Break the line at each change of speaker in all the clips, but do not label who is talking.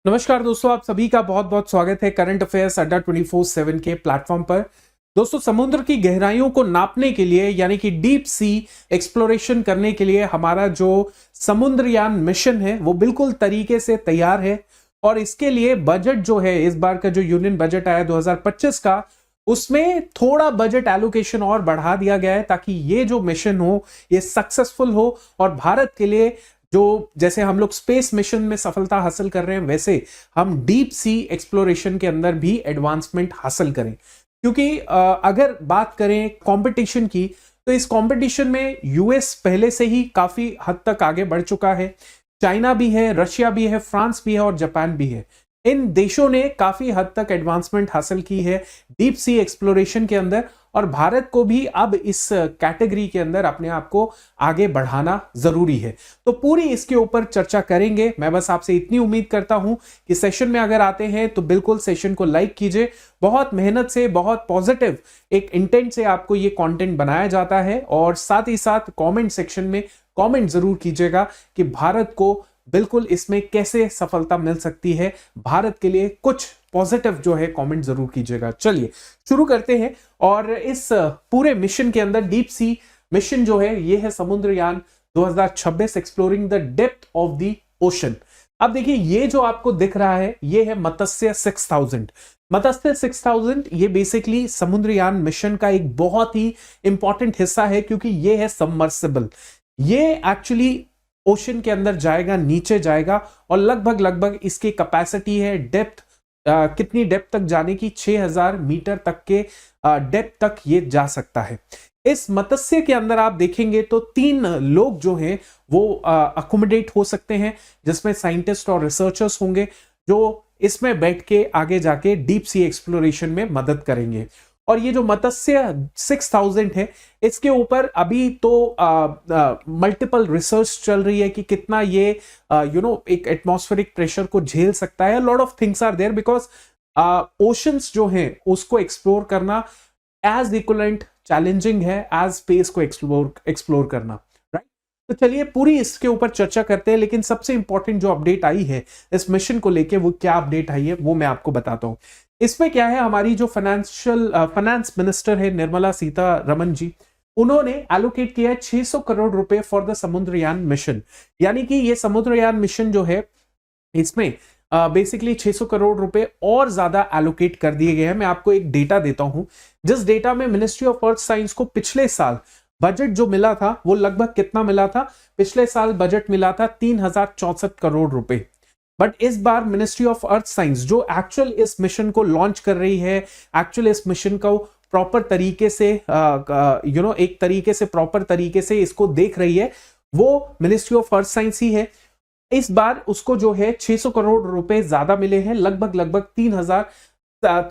नमस्कार दोस्तों, आप सभी का बहुत बहुत स्वागत है करंट अफेयर्स अड्डा 24/7 के प्लेटफॉर्म पर। दोस्तों, समुद्र की गहराइयों को नापने के लिए यानी कि डीप सी एक्सप्लोरेशन करने के लिए हमारा जो समुद्रयान मिशन है वो बिल्कुल तरीके से तैयार है। और इसके लिए बजट जो है, इस बार का जो यूनियन बजट आया 2025 का, उसमें थोड़ा बजट एलोकेशन और बढ़ा दिया गया है ताकि ये जो मिशन हो ये सक्सेसफुल हो और भारत के लिए जो जैसे हम लोग स्पेस मिशन में सफलता हासिल कर रहे हैं वैसे हम डीप सी एक्सप्लोरेशन के अंदर भी एडवांसमेंट हासिल करें। क्योंकि अगर बात करें कंपटीशन की तो इस कंपटीशन में यूएस पहले से ही काफी हद तक आगे बढ़ चुका है। चाइना भी है, रशिया भी है, फ्रांस भी है और जापान भी है। इन देशों ने काफी हद तक एडवांसमेंट हासिल की है डीप सी एक्सप्लोरेशन के अंदर और भारत को भी अब इस कैटेगरी के अंदर अपने आप को आगे बढ़ाना जरूरी है। तो पूरी इसके ऊपर चर्चा करेंगे। मैं बस आपसे इतनी उम्मीद करता हूं कि सेशन में अगर आते हैं तो बिल्कुल सेशन को लाइक कीजिए। बहुत मेहनत से, बहुत पॉजिटिव एक इंटेंट से आपको ये कंटेंट बनाया जाता है और साथ ही साथ कमेंट सेक्शन में कमेंट जरूर कीजिएगा कि भारत को बिल्कुल इसमें कैसे सफलता मिल सकती है। भारत के लिए कुछ पॉजिटिव जो है कमेंट जरूर कीजिएगा। चलिए शुरू करते हैं। और इस पूरे मिशन के अंदर डीप सी मिशन जो है ये है Samudrayaan 2026 exploring the depth of the ocean. अब देखिए, ये जो आपको दिख रहा है ये है मत्स्य 6000। मत्स्य 6000 ये बेसिकली समुद्रयान मिशन का एक बहुत ही इंपॉर्टेंट हिस्सा है क्योंकि ये है सबमर्सिबल। ये एक्चुअली ओशन के अंदर जाएगा, नीचे जाएगा और लगभग इसकी कैपेसिटी है डेप्थ कितनी डेप्थ तक जाने की, 6000 मीटर तक के डेप्थ तक ये जा सकता है। इस मत्स्य के अंदर आप देखेंगे तो 3 लोग जो हैं वो अकोमोडेट हो सकते हैं, जिसमें साइंटिस्ट और रिसर्चर्स होंगे जो इसमें बैठ के आगे जाके डीप सी एक्सप्लोरेशन में मदद करेंगे। और ये जो मत्स्य 6000 है इसके ऊपर अभी तो मल्टीपल रिसर्च चल रही है कि कितना ये एक एटमॉस्फेरिक प्रेशर को झेल सकता है। Lot of things are there because oceans जो हैं उसको एक्सप्लोर करना एज इक्वलेंट चैलेंजिंग है एज स्पेस को एक्सप्लोर करना, राइट। तो चलिए पूरी इसके ऊपर चर्चा करते हैं। लेकिन सबसे इंपॉर्टेंट जो अपडेट आई है इस मिशन को लेके, वो क्या अपडेट आई है वो मैं आपको बताता हूं। इसमें क्या है, हमारी जो फाइनेंस मिनिस्टर है निर्मला सीतारमण जी, उन्होंने एलोकेट किया है 600 करोड़ रुपए फॉर द समुद्रयान मिशन। यानी कि ये समुद्रयान मिशन जो है इसमें बेसिकली 600 करोड़ रुपए और ज्यादा एलोकेट कर दिए गए हैं। मैं आपको एक डेटा देता हूं, जिस डेटा में मिनिस्ट्री ऑफ अर्थ साइंस को पिछले साल बजट जो मिला था वो लगभग कितना मिला था, पिछले साल बजट मिला था 3064 करोड़ रुपए। बट इस बार मिनिस्ट्री ऑफ अर्थ साइंस जो एक्चुअल इस मिशन को लॉन्च कर रही है, एक्चुअल इस मिशन को प्रॉपर तरीके से प्रॉपर तरीके से इसको देख रही है, वो मिनिस्ट्री ऑफ अर्थ साइंस ही है। इस बार उसको जो है 600 करोड़ रुपए ज्यादा मिले हैं, लगभग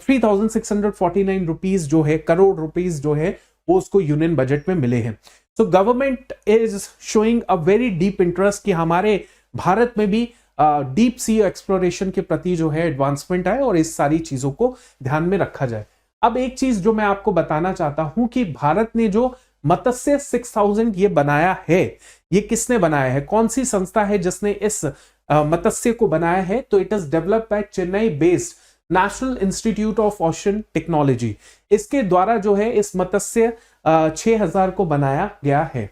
3649 रुपीज जो है, करोड़ रुपीज जो है वो उसको यूनियन बजट में मिले हैं। So government is showing a very deep interest कि हमारे भारत में भी डीप सी एक्सप्लोरेशन के प्रति जो है एडवांसमेंट आए और इस सारी चीजों को ध्यान में रखा जाए। अब एक चीज जो मैं आपको बताना चाहता हूं कि भारत ने जो मत्स्य 6000 ये बनाया है, ये किसने बनाया है, कौन सी संस्था है जिसने इस मत्स्य को बनाया है, तो it is developed by Chennai based national institute of ocean technology. इसके द्वारा जो है इस मत्स्य 6000 को बनाया गया है,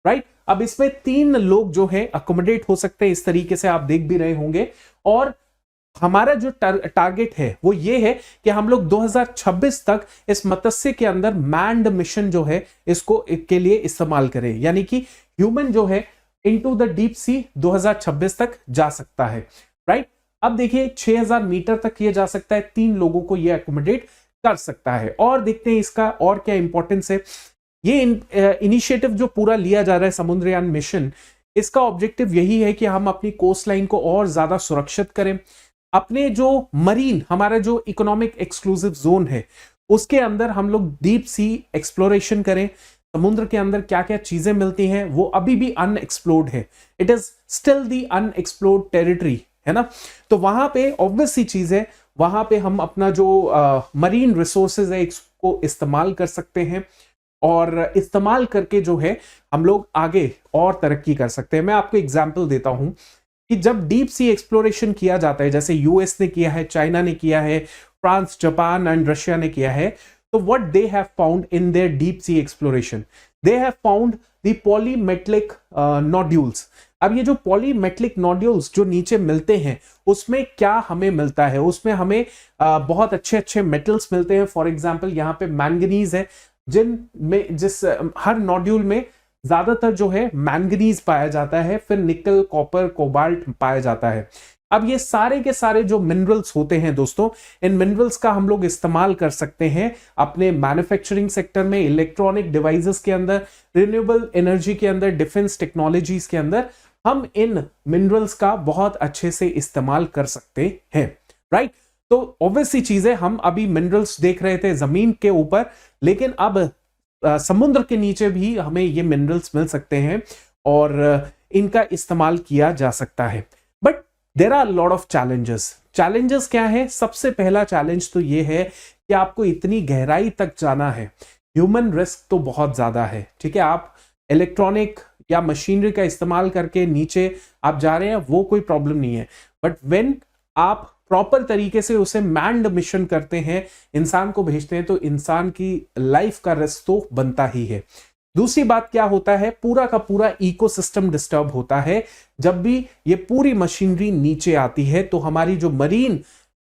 राइट। अब इसमें 3 लोग जो है अकोमोडेट हो सकते हैं, इस तरीके से आप देख भी रहे होंगे। और हमारा जो टारगेट है वो ये है कि हम लोग 2026 तक इस मत्स्य के अंदर मैन्ड मिशन जो है इसको के लिए इस्तेमाल करें, यानी कि ह्यूमन जो है इनटू द डीप सी 2026 तक जा सकता है, राइट। अब देखिए 6000 मीटर तक ये जा सकता है, 3 लोगों को ये अकोमोडेट कर सकता है। और देखते हैं इसका और क्या इंपॉर्टेंस है। ये इनिशिएटिव जो पूरा लिया जा रहा है समुद्रयान मिशन, इसका ऑब्जेक्टिव यही है कि हम अपनी कोस्ट लाइन को और ज्यादा सुरक्षित करें। अपने जो मरीन, हमारा जो इकोनॉमिक एक्सक्लूसिव जोन है उसके अंदर हम लोग डीप सी एक्सप्लोरेशन करें। समुद्र के अंदर क्या क्या चीजें मिलती हैं वो अभी भी अनएक्सप्लोर्ड है, it is still the unexplored territory, है ना। तो वहां पे ऑब्वियस सी चीज है, वहां पे हम अपना जो मरीन रिसोर्सेज है इसको इस्तेमाल कर सकते हैं और इस्तेमाल करके जो है हम लोग आगे और तरक्की कर सकते हैं। मैं आपको एग्जाम्पल देता हूं कि जब डीप सी एक्सप्लोरेशन किया जाता है, जैसे यूएस ने किया है, चाइना ने किया है, फ्रांस, जापान एंड रशिया ने किया है, तो what they have found in their deep sea exploration, they have found the polymetallic nodules. अब ये जो पॉलीमेटलिक नोड्यूल्स जो नीचे मिलते हैं, उसमें क्या हमें मिलता है? उसमें हमें बहुत अच्छे अच्छे मेटल्स मिलते हैं। फॉर एग्जांपल यहाँ पे मैंगनीज है, हर नोड्यूल में ज्यादातर जो है मैंगनीज पाया जाता है, फिर निकल, कॉपर, कोबाल्ट पाया जाता है। अब ये सारे के सारे जो मिनरल्स होते हैं दोस्तों, इन मिनरल्स का हम लोग इस्तेमाल कर सकते हैं अपने मैन्युफैक्चरिंग सेक्टर में, इलेक्ट्रॉनिक डिवाइसेस के अंदर, रिन्यूएबल एनर्जी के अंदर, डिफेंस टेक्नोलॉजीज के अंदर हम इन मिनरल्स का बहुत अच्छे से इस्तेमाल कर सकते हैं, राइट। तो ऑब्वियसली चीज है, हम अभी मिनरल्स देख रहे थे जमीन के ऊपर, लेकिन अब समुद्र के नीचे भी हमें ये मिनरल्स मिल सकते हैं और इनका इस्तेमाल किया जा सकता है। But there are lot of challenges क्या है? सबसे पहला चैलेंज तो ये है कि आपको इतनी गहराई तक जाना है, ह्यूमन रिस्क तो बहुत ज्यादा है, ठीक है। आप इलेक्ट्रॉनिक या मशीनरी का इस्तेमाल करके नीचे आप जा रहे हैं, वो कोई प्रॉब्लम नहीं है, बट व्हेन आप प्रॉपर तरीके से उसे मैन्ड मिशन करते हैं, इंसान को भेजते हैं, तो इंसान की लाइफ का रिस्क तो बनता ही है। दूसरी बात क्या होता है, पूरा का पूरा इकोसिस्टम डिस्टर्ब होता है। जब भी ये पूरी मशीनरी नीचे आती है तो हमारी जो मरीन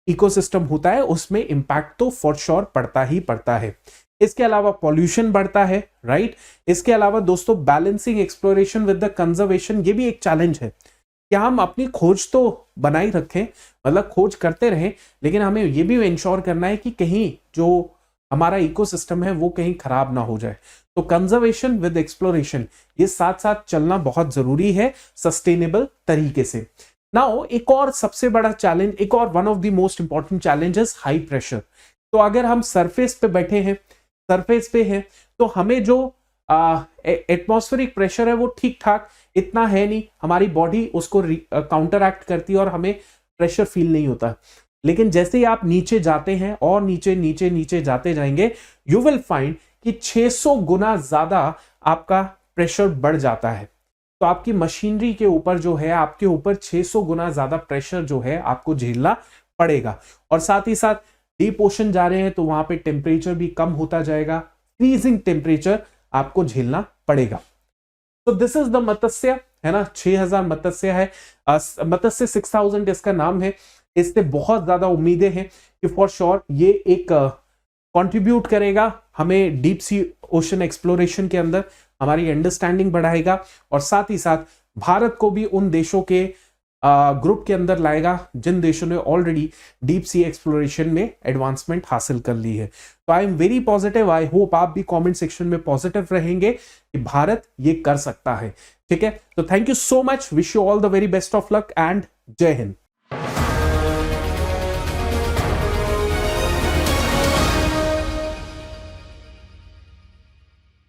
इकोसिस्टम होता है उसमें इंपैक्ट तो फॉर श्योर पड़ता ही पड़ता है। इसके अलावा पॉल्यूशन बढ़ता है, राइट। इसके अलावा दोस्तों balancing exploration with the conservation, ये भी एक चैलेंज है कि हम अपनी खोज तो बनाई रखें, मतलब खोज करते रहें, लेकिन हमें यह भी इंश्योर करना है कि कहीं जो हमारा इकोसिस्टम है वो कहीं खराब ना हो जाए। तो कंजर्वेशन विद एक्सप्लोरेशन, ये साथ साथ चलना बहुत जरूरी है सस्टेनेबल तरीके से। नाउ एक और सबसे बड़ा चैलेंज, एक और one of the most important challenges, high pressure. तो अगर हम सरफेस पे बैठे हैं, सरफेस पे हैं, तो हमें जो एटमॉस्फेरिक प्रेशर है वो ठीक ठाक इतना है नहीं, हमारी बॉडी उसको काउंटर एक्ट करती है और हमें प्रेशर फील नहीं होता। लेकिन जैसे ही आप नीचे जाते हैं और नीचे नीचे नीचे जाते जाएंगे, यू विल फाइंड कि 600 गुना ज्यादा आपका प्रेशर बढ़ जाता है। तो आपकी मशीनरी के ऊपर जो है, आपके ऊपर 600 गुना ज्यादा प्रेशर जो है आपको झेलना पड़ेगा। और साथ ही साथ डीप ओशन जा रहे हैं तो वहां पे टेम्परेचर भी कम होता जाएगा, फ्रीजिंग टेम्परेचर आपको झेलना पड़ेगा। तो दिस इज द मत्स्य, है ना, 6000 मत्स्य है, मत्स्य 6000 इसका नाम है। इससे बहुत ज्यादा उम्मीदें हैं कि फॉर श्योर ये एक कंट्रीब्यूट करेगा हमें डीप सी ओशन एक्सप्लोरेशन के अंदर, हमारी अंडरस्टैंडिंग बढ़ाएगा और साथ ही साथ भारत को भी उन देशों के ग्रुप के अंदर लाएगा जिन देशों ने ऑलरेडी डीप सी एक्सप्लोरेशन में एडवांसमेंट हासिल कर ली है। तो I am very positive, I hope आप भी कमेंट सेक्शन में पॉजिटिव रहेंगे कि भारत ये कर सकता है, ठीक है। तो thank you so much, wish you all the very best of luck and जय हिंद।